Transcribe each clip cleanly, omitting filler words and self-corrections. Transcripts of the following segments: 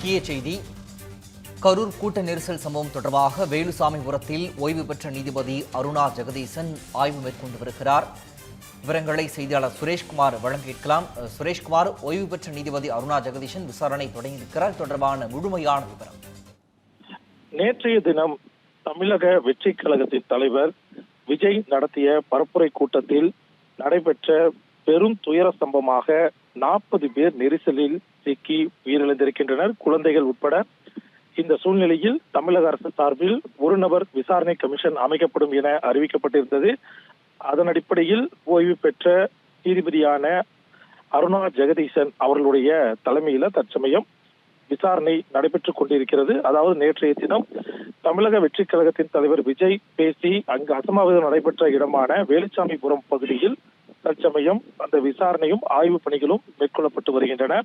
முக்கிய செய்தி. கரூர் கூட்ட நெரிசல் சம்பவம் தொடர்பாக வேலுசாமிபுரத்தில் ஓய்வு பெற்ற நீதிபதி அருணா ஜெகதீசன் ஆய்வு மேற்கொண்டு வருகிறார். விவரங்களை செய்தியாளர் சுரேஷ்குமார் வழங்க கேட்கலாம். சுரேஷ்குமார், ஓய்வு பெற்ற நீதிபதி அருணா ஜெகதீசன் விசாரணை தொடங்கியிருக்கிறார். தொடர்பான முழுமையான விவரம். நேற்றைய தினம் தமிழக வெற்றி கழகத்தின் தலைவர் விஜய் நடத்திய பரப்புரை கூட்டத்தில் நடைபெற்ற பெரும் துயர சம்பவமாக 40 பேர் நெரிசலில் சிக்கி உயிரிழந்திருக்கின்றனர், குழந்தைகள் உட்பட. இந்த சூழ்நிலையில் தமிழக அரசு சார்பில் ஒரு நபர் விசாரணை கமிஷன் அமைக்கப்படும் என அறிவிக்கப்பட்டிருந்தது. அதன் அடிப்படையில் ஓய்வு பெற்ற நீதிபதியான அருணா ஜெகதீசன் அவர்களுடைய தலைமையில தற்சமயம் விசாரணை நடைபெற்றுக் கொண்டிருக்கிறது. அதாவது நேற்றைய தினம் தமிழக வெற்றி கழகத்தின் தலைவர் விஜய் பேசி அங்கு அசம்பாவிதம் நடைபெற்ற இடமான வேலுசாமிபுரம் பகுதியில் தற்சமயம் அந்த விசாரணையும் ஆய்வு பணிகளும் மேற்கொள்ளப்பட்டு வருகின்றன.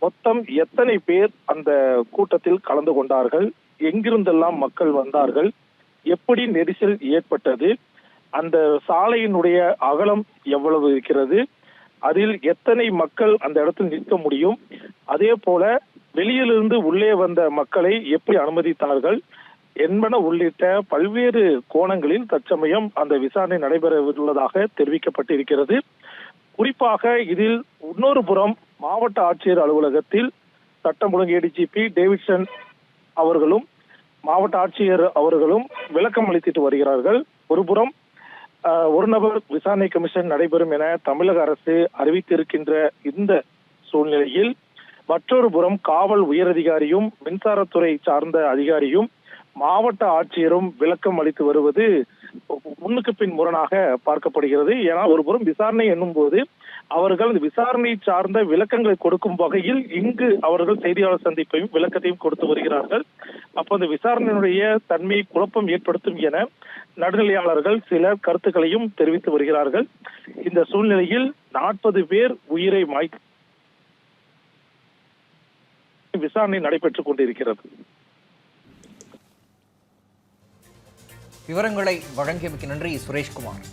மொத்தம் எத்தனை பேர் அந்த கூட்டத்தில் கலந்து கொண்டார்கள், எங்கிருந்தெல்லாம் மக்கள் வந்தார்கள், எப்படி நெரிசல் ஏற்பட்டது, அந்த சாலையினுடைய அகலம் எவ்வளவு இருக்கிறது, அதில் எத்தனை மக்கள் அந்த இடத்தில் நிற்க முடியும், அதே போல வெளியிலிருந்து உள்ளே வந்த மக்களை எப்படி அனுமதித்தார்கள் என்பன உள்ளிட்ட பல்வேறு கோணங்களில் தற்சமயம் அந்த விசாரணை நடைபெற உள்ளதாக தெரிவிக்கப்பட்டிருக்கிறது. குறிப்பாக இதில் இன்னொரு புறம் மாவட்ட ஆட்சியர் அலுவலகத்தில் சட்டம் ஒழுங்கு ADGP டேவிட்சன் அவர்களும் மாவட்ட ஆட்சியர் அவர்களும் விளக்கம் அளித்துட்டு வருகிறார்கள். ஒருபுறம் ஒரு நபர் விசாரணை கமிஷன் நடைபெறும் என தமிழக அரசு அறிவித்திருக்கின்ற இந்த சூழ்நிலையில் மற்றொரு புறம் காவல் உயரதிகாரியும் மின்சாரத்துறை சார்ந்த அதிகாரியும் மாவட்ட ஆட்சியரும் விளக்கம் அளித்து வருவது முன்னுக்கு பின் முரணாக பார்க்கப்படுகிறது. ஏன்னா ஒருபுறம் விசாரணை என்னும் போது அவர்கள் விசாரணை சார்ந்த விளக்கங்களை கொடுக்கும் வகையில் இங்கு அவர்கள் செய்தியாளர் சந்திப்பையும் விளக்கத்தையும் கொடுத்து வருகிறார்கள். அப்போ அந்த விசாரணையினுடைய தன்மை குழப்பம் ஏற்படுத்தும் என நடுநிலையாளர்கள் சிலர் கருத்துக்களையும் தெரிவித்து வருகிறார்கள். இந்த சூழ்நிலையில் 40 பேர் உயிரை விசாரணை நடைபெற்றுக் கொண்டிருக்கிறது. விவரங்களை வழங்கியமைக்கு நன்றி சுரேஷ்குமார்.